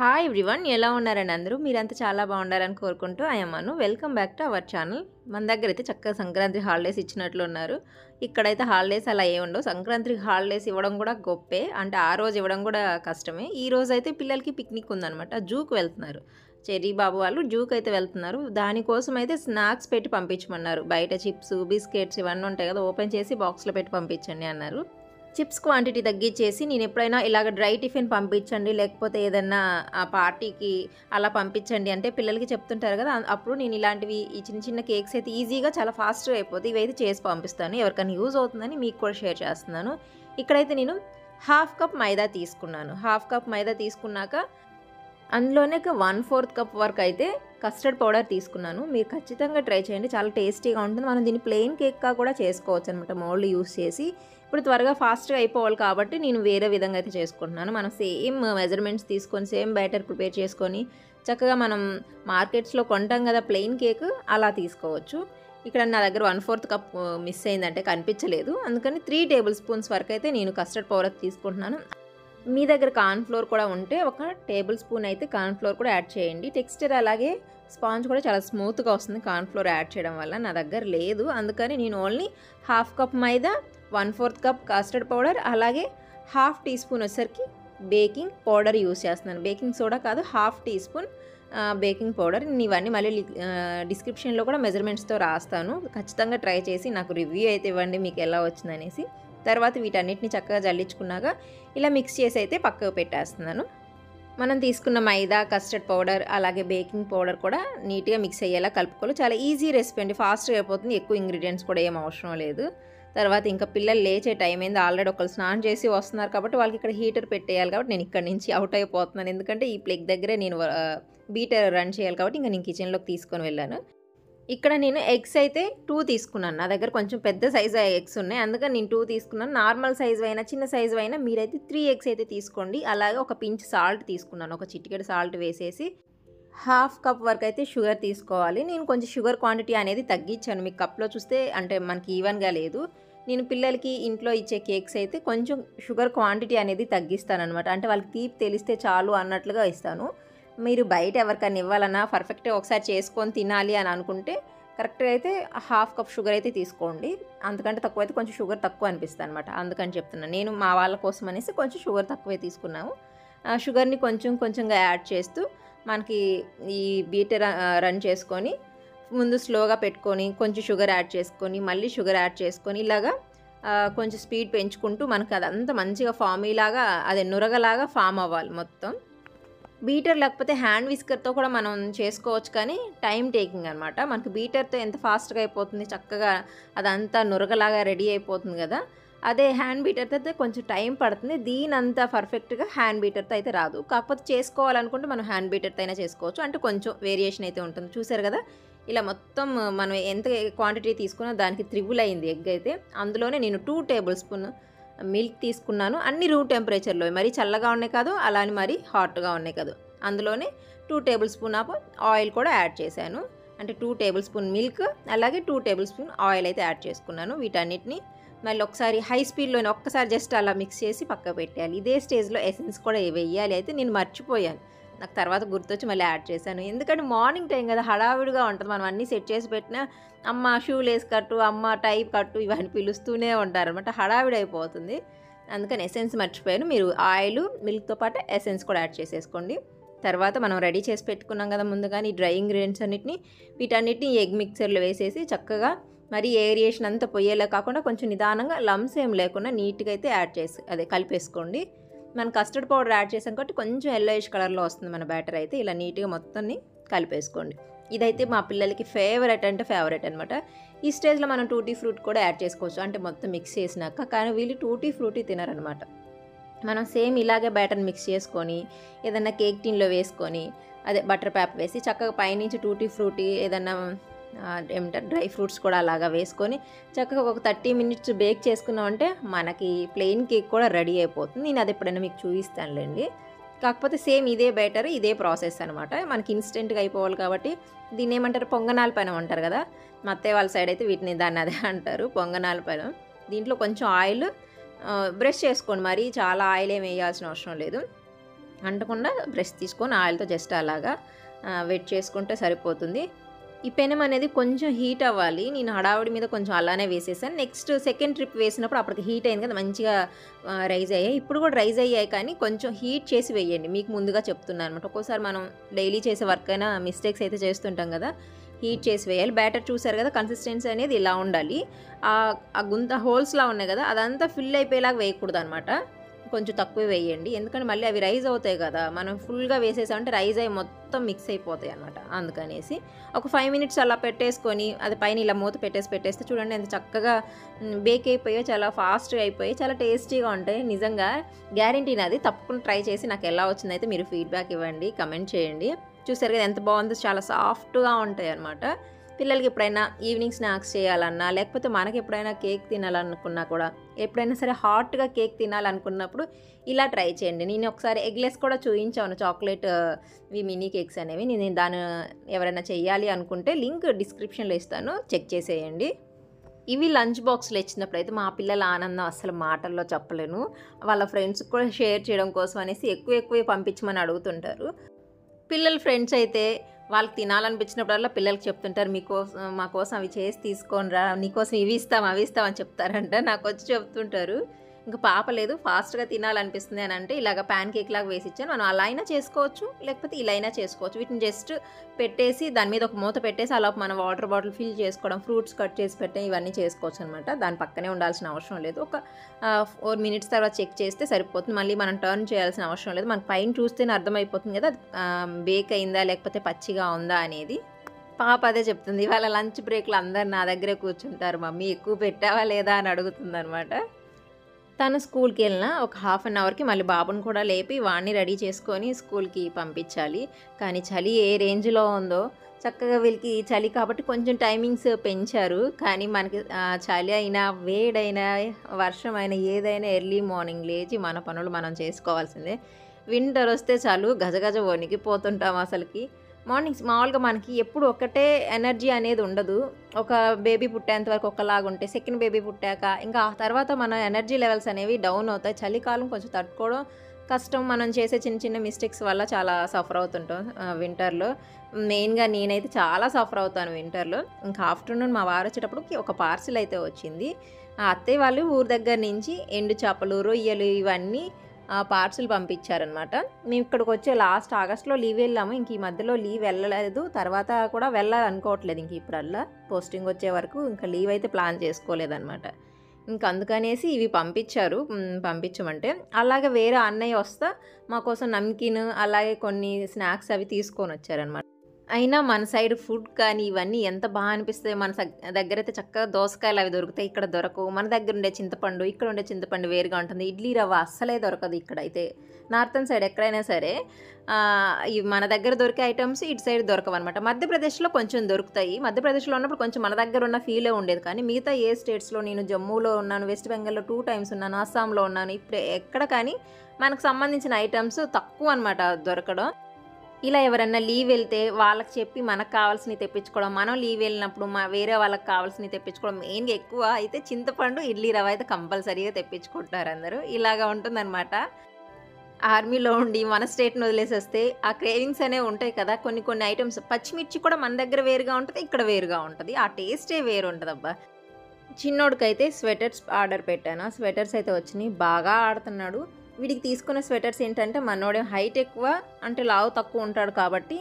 Hi everyone, ఎలా ఉన్నారండి అందరూ? మీరంతా చాలా బాగుండాలని కోరుకుంటూ Anu welcome back to our channel. మన దగ్గర అయితే చక్కగా సంక్రాంతి హాలిడేస్ ఇచ్చినట్లు ఉన్నారు. ఇక్కడైతే హాలిడేస్ అలా ఏ ఉండవు. సంక్రాంతికి హాలిడేస్ ఇవ్వడం కూడా గొప్పే, అంటే ఆ రోజు ఇవ్వడం కూడా కష్టమే. ఈ రోజు అయితే పిల్లలకి పిక్నిక్ ఉందనమాట, జూకి వెళ్తున్నారు. చెర్రీ బాబు వాళ్ళు జూకి అయితే వెళ్తున్నారు. దానికోసం అయితే స్నాక్స్ పెట్టి పంపించమన్నారు. బయట చిప్స్ బిస్కెట్స్ ఇవన్నీ ఉంటాయి కదా, ఓపెన్ చేసి బాక్స్లో పెట్టి పంపించండి అన్నారు. చిప్స్ క్వాంటిటీ తగ్గించేసి నేను ఎప్పుడైనా ఇలాగ డ్రై టిఫిన్ పంపించండి, లేకపోతే ఏదన్నా ఆ పార్టీకి అలా పంపించండి అంటే పిల్లలకి చెప్తుంటారు కదా, అప్పుడు నేను ఇలాంటివి ఈ చిన్న చిన్న కేక్స్ అయితే ఈజీగా చాలా ఫాస్ట్గా అయిపోతాయి, ఇవైతే చేసి పంపిస్తాను. ఎవరికైనా యూజ్ అవుతుందని మీకు కూడా షేర్ చేస్తున్నాను. ఇక్కడైతే నేను హాఫ్ కప్ మైదా తీసుకున్నాను. హాఫ్ కప్ మైదా తీసుకున్నాక అందులోనే ఒక 1/4 కప్ వరకు అయితే కస్టర్డ్ పౌడర్ తీసుకున్నాను. మీరు ఖచ్చితంగా ట్రై చేయండి, చాలా టేస్టీగా ఉంటుంది. మనం దీన్ని ప్లెయిన్ కేక్గా కూడా చేసుకోవచ్చు అనమాట, మోల్డ్ యూస్ చేసి. ఇప్పుడు త్వరగా ఫాస్ట్గా అయిపోవాలి కాబట్టి నేను వేరే విధంగా అయితే చేసుకుంటున్నాను. మనం సేమ్ మెజర్మెంట్స్ తీసుకొని సేమ్ బ్యాటర్ ప్రిపేర్ చేసుకొని చక్కగా మనం మార్కెట్స్లో కొంటాం కదా ప్లెయిన్ కేక్, అలా తీసుకోవచ్చు. ఇక్కడ నా దగ్గర 1/4 కప్ మిస్ అయిందంటే కనిపించలేదు, అందుకని 3 టేబుల్ స్పూన్స్ వరకు అయితే నేను కస్టర్డ్ పౌడర్ తీసుకుంటున్నాను. మీ దగ్గర కార్న్ఫ్లోర్ కూడా ఉంటే 1 టేబుల్ స్పూన్ అయితే కార్న్ఫ్లోర్ కూడా యాడ్ చేయండి. టెక్స్చర్ అలాగే స్పాంజ్ కూడా చాలా స్మూత్గా వస్తుంది కార్న్ఫ్లోర్ యాడ్ చేయడం వల్ల. నా దగ్గర లేదు, అందుకని నేను only half cup maida, 1/4 cup custard powder, అలాగే హాఫ్ టీ స్పూన్ వచ్చేసరికి బేకింగ్ పౌడర్ యూస్ చేస్తున్నాను. బేకింగ్ సోడా కాదు, half teaspoon baking powder. నేను ఇవన్నీ మళ్ళీ డిస్క్రిప్షన్లో కూడా మెజర్మెంట్స్తో రాస్తాను. ఖచ్చితంగా ట్రై చేసి నాకు రివ్యూ అయితే ఇవ్వండి మీకు ఎలా వచ్చిందనేసి. తర్వాత వీటన్నిటిని చక్కగా జల్లించుకున్నాక ఇలా మిక్స్ చేసి అయితే పక్కకు పెట్టేస్తున్నాను. మనం తీసుకున్న మైదా, కస్టర్డ్ పౌడర్, అలాగే బేకింగ్ పౌడర్ కూడా నీట్గా మిక్స్ అయ్యేలా కలుపుకోవాలి. చాలా ఈజీ రెసిపీ అండి, ఫాస్ట్గా అయిపోతుంది, ఎక్కువ ఇంగ్రీడియంట్స్ కూడా ఏం అవసరం లేదు. తర్వాత ఇంకా పిల్లలు లేచే టైం అయింది, ఆల్రెడీ ఒకళ్ళు స్నానం చేసి వస్తున్నారు కాబట్టి వాళ్ళకి ఇక్కడ హీటర్ పెట్టేయాలి కాబట్టి నేను ఇక్కడ నుంచి అవుట్ అయిపోతున్నాను. ఎందుకంటే ఈ ప్లగ్ దగ్గరే నేను బీటర్ రన్ చేయాలి కాబట్టి ఇంకా నేను కిచెన్లోకి తీసుకొని వెళ్ళాను. ఇక్కడ నేను ఎగ్స్ అయితే 2 తీసుకున్నాను. నా దగ్గర కొంచెం పెద్ద సైజు ఎగ్స్ ఉన్నాయి, అందుకని నేను 2 తీసుకున్నాను. నార్మల్ సైజు అయినా చిన్న సైజు అయినా మీరైతే 3 ఎగ్స్ అయితే తీసుకోండి. అలాగే ఒక పించ్ సాల్ట్ తీసుకున్నాను, ఒక చిటికెడు సాల్ట్ వేసేసి హాఫ్ కప్ వరకు అయితే షుగర్ తీసుకోవాలి. నేను కొంచెం షుగర్ క్వాంటిటీ అనేది తగ్గించాను, మీకు కప్లో చూస్తే అంటే మనకి ఈవెన్గా లేదు. నేను పిల్లలకి ఇంట్లో ఇచ్చే కేక్స్ అయితే కొంచెం షుగర్ క్వాంటిటీ అనేది తగ్గిస్తాను అనమాట, అంటే వాళ్ళకి తీపి తెలిస్తే చాలు అన్నట్లుగా ఇస్తాను. మీరు బయట ఎవరికైనా ఇవ్వాలన్నా పర్ఫెక్ట్గా ఒకసారి చేసుకొని తినాలి అని అనుకుంటే కరెక్ట్గా అయితే హాఫ్ కప్ షుగర్ అయితే తీసుకోండి. అంతకంటే తక్కువ అయితే కొంచెం షుగర్ తక్కువ అనిపిస్తుంది అనమాట, అందుకని చెప్తున్నాను. నేను మా వాళ్ళ కోసం అనేసి కొంచెం షుగర్ తక్కువే తీసుకున్నాము. షుగర్ని కొంచెం కొంచెంగా యాడ్ చేస్తూ మనకి ఈ బీటర్ రన్ చేసుకొని ముందు స్లోగా పెట్టుకొని కొంచెం షుగర్ యాడ్ చేసుకొని మళ్ళీ షుగర్ యాడ్ చేసుకొని ఇలాగా కొంచెం స్పీడ్ పెంచుకుంటూ మనకి అదంతా మంచిగా ఫామీలాగా అదే నురగలాగా ఫామ్ అవ్వాలి మొత్తం. బీటర్ లేకపోతే హ్యాండ్ విస్కర్తో కూడా మనం చేసుకోవచ్చు, కానీ టైం టేకింగ్ అనమాట. మనకి బీటర్తో ఎంత ఫాస్ట్గా అయిపోతుంది, చక్కగా అదంతా నురగలాగా రెడీ అయిపోతుంది కదా. అదే హ్యాండ్ బీటర్తో అయితే కొంచెం టైం పడుతుంది, దీనంతా పర్ఫెక్ట్గా హ్యాండ్ బీటర్తో అయితే రాదు. కాకపోతే చేసుకోవాలనుకుంటే మనం హ్యాండ్ బీటర్తో అయినా చేసుకోవచ్చు, అంటే కొంచెం వేరియేషన్ అయితే ఉంటుంది. చూసారు కదా, ఇలా మొత్తం మనం ఎంత క్వాంటిటీ తీసుకున్నా దానికి త్రిబుల్ అయింది ఎగ్ అయితే. అందులోనే నేను 2 టేబుల్ స్పూన్ మిల్క్ తీసుకున్నాను. అన్ని రూమ్ టెంపరేచర్లో, మరీ చల్లగా ఉన్నాయి కాదు, అలాని మరీ హాట్గా ఉన్నాయి కాదు. అందులోనే 2 టేబుల్ స్పూన్ ఆఫ్ ఆయిల్ కూడా యాడ్ చేశాను, అంటే 2 టేబుల్ స్పూన్ మిల్క్ అలాగే 2 టేబుల్ స్పూన్ ఆయిల్ అయితే యాడ్ చేసుకున్నాను. వీటన్నిటిని మళ్ళీ ఒకసారి హై స్పీడ్లోనే ఒక్కసారి జస్ట్ అలా మిక్స్ చేసి పక్క పెట్టేయాలి. ఇదే స్టేజ్లో ఎసెన్స్ కూడా వేయాలి, అయితే నేను మర్చిపోయాను, నాకు తర్వాత గుర్తొచ్చి మళ్ళీ యాడ్ చేశాను. ఎందుకంటే మార్నింగ్ టైం కదా, హడావిడిగా ఉంటుంది, మనం అన్నీ సెట్ చేసి పెట్టినా అమ్మ షూ లేస్ కట్టు, అమ్మ టైప్ కట్టు ఇవన్నీ పిలుస్తూనే ఉంటారనమాట, హడావిడి అయిపోతుంది. అందుకని ఎసెన్స్ మర్చిపోయాను. మీరు ఆయిల్ మిల్క్తో పాటు ఎసెన్స్ కూడా యాడ్ చేసేసుకోండి. తర్వాత మనం రెడీ చేసి పెట్టుకున్నాం కదా ముందుగానే ఈ డ్రై ఇంగ్రీడియంట్స్ అన్నిటిని, వీటన్నిటిని ఎగ్ మిక్సర్లో వేసేసి చక్కగా మరి ఏరియేషన్ అంతా పొయ్యేలా కాకుండా కొంచెం నిదానంగా లమ్స్ ఏం లేకుండా నీట్గా అయితే యాడ్ చేసి కలిపేసుకోండి. మనం కస్టర్డ్ పౌడర్ యాడ్ చేసాం కాబట్టి కొంచెం ఎల్లోయిష్ కలర్లో వస్తుంది మన బ్యాటర్ అయితే. ఇలా నీట్గా మొత్తాన్ని కలిపేసుకోండి. ఇదైతే మా పిల్లలకి ఫేవరెట్ అంటే ఫేవరెట్ అనమాట. ఈ స్టేజ్లో మనం టూటీ ఫ్రూట్ కూడా యాడ్ చేసుకోవచ్చు, అంటే మొత్తం మిక్స్ చేసినాక. కానీ వీళ్ళు టూటీ ఫ్రూటీ తినరనమాట. మనం సేమ్ ఇలాగే బ్యాటర్ మిక్స్ చేసుకొని ఏదన్నా కేక్ టిన్లో వేసుకొని అదే బటర్ పేపర్ వేసి చక్కగా పైనుంచి టూటీ ఫ్రూటీ ఏదన్నా ఏమంటారు డ్రై ఫ్రూట్స్ కూడా అలాగా వేసుకొని చక్కగా ఒక 30 మినిట్స్ బేక్ చేసుకున్నామంటే మనకి ప్లెయిన్ కేక్ కూడా రెడీ అయిపోతుంది. నేను అది ఎప్పుడైనా మీకు చూపిస్తానులేండి. కాకపోతే సేమ్ ఇదే బ్యాటర్ ఇదే ప్రాసెస్ అనమాట, మనకి ఇన్స్టెంట్గా అయిపోవాలి కాబట్టి. దీన్ని ఏమంటారు, పొంగనాల పెనం అంటారు కదా, మా అత్తయ్య వాళ్ళ సైడ్ అయితే వీటిని దాన్ని అదే అంటారు, పొంగనాల పెనం. దీంట్లో కొంచెం ఆయిల్ బ్రష్ చేసుకోండి, మరి చాలా ఆయిల్ ఏమి వేయాల్సిన అవసరం లేదు. అంటకుండా బ్రష్ తీసుకొని ఆయిల్తో జస్ట్ అలాగా వెట్ చేసుకుంటే సరిపోతుంది. ఈ పెనం అనేది కొంచెం హీట్ అవ్వాలి. నేను హడావుడి మీద కొంచెం అలానే వేసేసాను. నెక్స్ట్ సెకండ్ ట్రిప్ వేసినప్పుడు అప్పటికి హీట్ అయింది కదా, మంచిగా రైజ్ అయ్యాయి. ఇప్పుడు కూడా రైజ్ అయ్యాయి, కానీ కొంచెం హీట్ చేసి వేయండి. మీకు ముందుగా చెప్తున్నాను అనమాట. ఒక్కోసారి మనం డైలీ చేసే వర్క్ అయినా మిస్టేక్స్ అయితే చేస్తుంటాం కదా, హీట్ చేసి వేయాలి. బ్యాటర్ చూసారు కదా, కన్సిస్టెన్సీ అనేది ఇలా ఉండాలి. ఆ గుంత హోల్స్లా ఉన్నాయి కదా, అదంతా ఫిల్ అయిపోయేలాగా వేయకూడదు అనమాట. కొంచెం తక్కువ వేయండి, ఎందుకంటే మళ్ళీ అవి రైజ్ అవుతాయి కదా. మనం ఫుల్గా వేసేసామంటే రైజ్ అయ్యి మొత్తం మిక్స్ అయిపోతాయి అనమాట. అందుకనేసి ఒక 5 మినిట్స్ అలా పెట్టేసుకొని అది పైన ఇలా మూత పెట్టేస్తే చూడండి ఎంత చక్కగా బేక్ అయిపోయాయో, చాలా ఫాస్ట్గా అయిపోయి చాలా టేస్టీగా ఉంటాయి. నిజంగా గ్యారెంటీ నాది. తప్పకుండా ట్రై చేసి నాకు ఎలా వచ్చిందైతే మీరు ఫీడ్బ్యాక్ ఇవ్వండి, కమెంట్ చేయండి. చూసారు కదా ఎంత బాగుందో, చాలా సాఫ్ట్గా ఉంటాయి అనమాట. పిల్లలకి ఎప్పుడైనా ఈవినింగ్ స్నాక్స్ చేయాలన్నా, లేకపోతే మనకి ఎప్పుడైనా కేక్ తినాలనుకున్నా కూడా, ఎప్పుడైనా సరే హాట్గా కేక్ తినాలనుకున్నప్పుడు ఇలా ట్రై చేయండి. నేను ఒకసారి ఎగ్లెస్ కూడా చూపించాను, చాక్లెట్ మినీ కేక్స్ అనేవి. నేను దాన్ని ఎవరైనా చేయాలి అనుకుంటే లింక్ డిస్క్రిప్షన్లో ఇస్తాను, చెక్ చేసేయండి. ఇవి లంచ్ బాక్స్లో ఇచ్చినప్పుడు అయితే మా పిల్లల ఆనందం అసలు మాటల్లో చెప్పలేను. వాళ్ళ ఫ్రెండ్స్కి కూడా షేర్ చేయడం కోసం అనేసి ఎక్కువ పంపించమని అడుగుతుంటారు. పిల్లల ఫ్రెండ్స్ అయితే వాళ్ళకి తినాలనిపించినప్పుడల్లా పిల్లలకి చెప్తుంటారు, మా కోసం అవి చేసి తీసుకొని రా, నీకోసం ఇవి ఇస్తాం అవి ఇస్తాం అని చెప్తారంట. నాకు వచ్చి చెప్తుంటారు. ఇంకా పాప లేదు, ఫాస్ట్గా తినాలనిపిస్తుంది అని అంటే ఇలాగ ప్యాన్ కేక్ లాగా వేసి ఇచ్చాను. మనం అలా అయినా చేసుకోవచ్చు, లేకపోతే ఇలా అయినా చేసుకోవచ్చు. వీటిని జస్ట్ పెట్టేసి దాని మీద ఒక మూత పెట్టేసి అలా మనం వాటర్ బాటిల్ ఫిల్ చేసుకోవడం, ఫ్రూట్స్ కట్ చేసి పెట్టడం, ఇవన్నీ చేసుకోవచ్చు అనమాట. దాని పక్కనే ఉండాల్సిన అవసరం లేదు. ఒక 4 మినిట్స్ తర్వాత చెక్ చేస్తే సరిపోతుంది. మళ్ళీ మనం టర్న్ చేయాల్సిన అవసరం లేదు. మనకు పైన చూస్తేనే అర్థమైపోతుంది కదా బేక్ అయిందా లేకపోతే పచ్చిగా ఉందా అనేది. పాప అదే చెప్తుంది, ఇవాళ లంచ్ బ్రేక్లో అందరు నా దగ్గరే కూర్చుంటారు, మమ్మీ ఎక్కువ పెట్టావా లేదా అని అడుగుతుంది అనమాట. తను స్కూల్కి వెళ్ళిన ఒక 1/2 అవర్కి మళ్ళీ బాబుని కూడా లేపి వాడిని రెడీ చేసుకొని స్కూల్కి పంపించాలి. కానీ చలి ఏ రేంజ్లో ఉందో, చక్కగా వీళ్ళకి చలి కాబట్టి కొంచెం టైమింగ్స్ పెంచారు. కానీ మనకి చలి అయినా, వేడైనా, వర్షమైనా, ఏదైనా ఎర్లీ మార్నింగ్ లేచి మన పనులు మనం చేసుకోవాల్సిందే. వింటర్ వస్తే చాలు గజగజ వణికిపోతుంటాం అసలుకి. మార్నింగ్స్ మామూలుగా మనకి ఎప్పుడు ఒకటే ఎనర్జీ అనేది ఉండదు. ఒక బేబీ పుట్టేంత వరకు ఒకలాగుంటే, సెకండ్ బేబీ పుట్టాక ఇంకా ఆ తర్వాత మన ఎనర్జీ లెవెల్స్ అనేవి డౌన్ అవుతాయి. చలికాలం కొంచెం తట్టుకోవడం కష్టం. మనం చేసే చిన్న మిస్టేక్స్ వల్ల చాలా సఫర్ అవుతుంటాం వింటర్లో. మెయిన్గా నేనైతే చాలా సఫర్ అవుతాను వింటర్లో. ఇంకా ఆఫ్టర్నూన్ మా వారు వచ్చేటప్పటికి ఒక పార్సిల్ అయితే వచ్చింది. ఆ అత్తయ్య వాళ్ళు ఊరి దగ్గర నుంచి ఎండు చేపలు, రొయ్యలు ఇవన్నీ పార్సిల్ పంపించారనమాట. మేము ఇక్కడికి వచ్చే లాస్ట్ ఆగస్ట్లో లీవ్ వెళ్ళాము. ఇంక ఈ మధ్యలో లీవ్ వెళ్ళలేదు, తర్వాత కూడా వెళ్ళాలనుకోవట్లేదు. ఇంక ఇప్పుడల్లా పోస్టింగ్ వచ్చే వరకు ఇంకా లీవ్ అయితే ప్లాన్ చేసుకోలేదన్నమాట. ఇంక అందుకనేసి ఇవి పంపించమంటే, అలాగే వేరే అన్నయ్య వస్తా మా కోసం నమ్కిన్ అలాగే కొన్ని స్నాక్స్ అవి తీసుకొని వచ్చారనమాట. అయినా మన సైడ్ ఫుడ్ కానీ ఇవన్నీ ఎంత బాగా అనిపిస్తాయి. మన దగ్గర అయితే చక్కగా దోసకాయలు అవి దొరుకుతాయి, ఇక్కడ దొరకవు. మన దగ్గర ఉండే చింతపండు, ఇక్కడ ఉండే చింతపండు వేరుగా ఉంటుంది. ఇడ్లీ రవ్వ అస్సలే దొరకదు ఇక్కడైతే. నార్థన్ సైడ్ ఎక్కడైనా సరే మన దగ్గర దొరికే ఐటమ్స్ ఇటు సైడ్ దొరకవు అనమాట. మధ్యప్రదేశ్లో కొంచెం దొరుకుతాయి. మధ్యప్రదేశ్లో ఉన్నప్పుడు కొంచెం మన దగ్గర ఉన్న ఫీలే ఉండేది. కానీ మిగతా ఏ స్టేట్స్లో, నేను జమ్మూలో ఉన్నాను, వెస్ట్ బెంగాల్లో 2 టైమ్స్ ఉన్నాను, అస్సాంలో ఉన్నాను, ఇప్పుడు ఎక్కడ కానీ మనకు సంబంధించిన ఐటమ్స్ తక్కువ అనమాట దొరకడం. ఇలా ఎవరన్నా లీవ్ వెళ్తే వాళ్ళకి చెప్పి మనకు కావాల్సినవి తెప్పించుకోవడం, మనం లీవ్ వెళ్ళినప్పుడు వేరే వాళ్ళకి కావాల్సినవి తెప్పించుకోవడం. మెయిన్గా ఎక్కువ అయితే చింతపండు, ఇడ్లీ రవ్వ అయితే కంపల్సరీగా తెప్పించుకుంటారు అందరూ. ఇలాగా ఉంటుందన్నమాట. ఆర్మీలో ఉండి మన స్టేట్ని వదిలేసేస్తే ఆ క్రేవింగ్స్ అనేవి ఉంటాయి కదా. కొన్ని ఐటమ్స్, పచ్చిమిర్చి కూడా మన దగ్గర వేరుగా ఉంటుంది, ఇక్కడ వేరుగా ఉంటుంది. ఆ టేస్టే వేరు ఉంటుంది అబ్బా. చిన్నోడికైతే స్వెటర్స్ ఆర్డర్ పెట్టాను. స్వెటర్స్ అయితే వచ్చినాయి, బాగా ఆడుతున్నాడు. వీడికి తీసుకున్న స్వెటర్స్ ఏంటంటే, మనోడే హైట్ ఎక్కువ, అంటే లావు తక్కువ ఉంటాడు కాబట్టి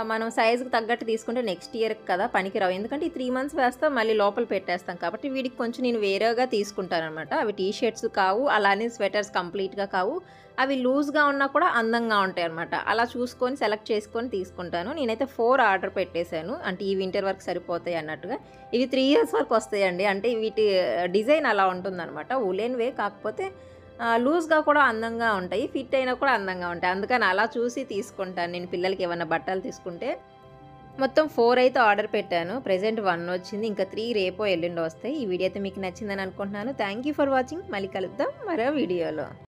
మనం సైజుకి తగ్గట్టు తీసుకుంటే నెక్స్ట్ ఇయర్కి కదా పనికిరావు. ఎందుకంటే ఈ 3 మంత్స్ వేస్తాం, మళ్ళీ లోపల పెట్టేస్తాం కాబట్టి వీడికి కొంచెం నేను వేరేగా తీసుకుంటాను అనమాట. అవి టీషర్ట్స్ కావు, అలానే స్వెటర్స్ కంప్లీట్గా కావు. అవి లూజ్గా ఉన్నా కూడా అందంగా ఉంటాయి అనమాట. అలా చూసుకొని సెలెక్ట్ చేసుకొని తీసుకుంటాను. నేనైతే 4 ఆర్డర్ పెట్టేశాను, అంటే ఈ వింటర్ వరకు సరిపోతాయి అన్నట్టుగా. ఇవి 3 ఇయర్స్ వరకు వస్తాయండి. అంటే వీటి డిజైన్ అలా ఉంటుందన్నమాట. ఉలెన్వే, కాకపోతే లూజ్గా కూడా అందంగా ఉంటాయి, ఫిట్ అయినా కూడా అందంగా ఉంటాయి. అందుకని అలా చూసి తీసుకుంటాను నేను పిల్లలకి ఏమన్నా బట్టలు తీసుకుంటే. మొత్తం 4 అయితే ఆర్డర్ పెట్టాను. ప్రెజెంట్ 1 వచ్చింది, ఇంకా 3 రేపో ఎల్లుండో వస్తాయి. ఈ వీడియో అయితే మీకు నచ్చిందని అనుకుంటున్నాను. Thank you for watching. మళ్ళీ కలుద్దాం మరో వీడియోలో.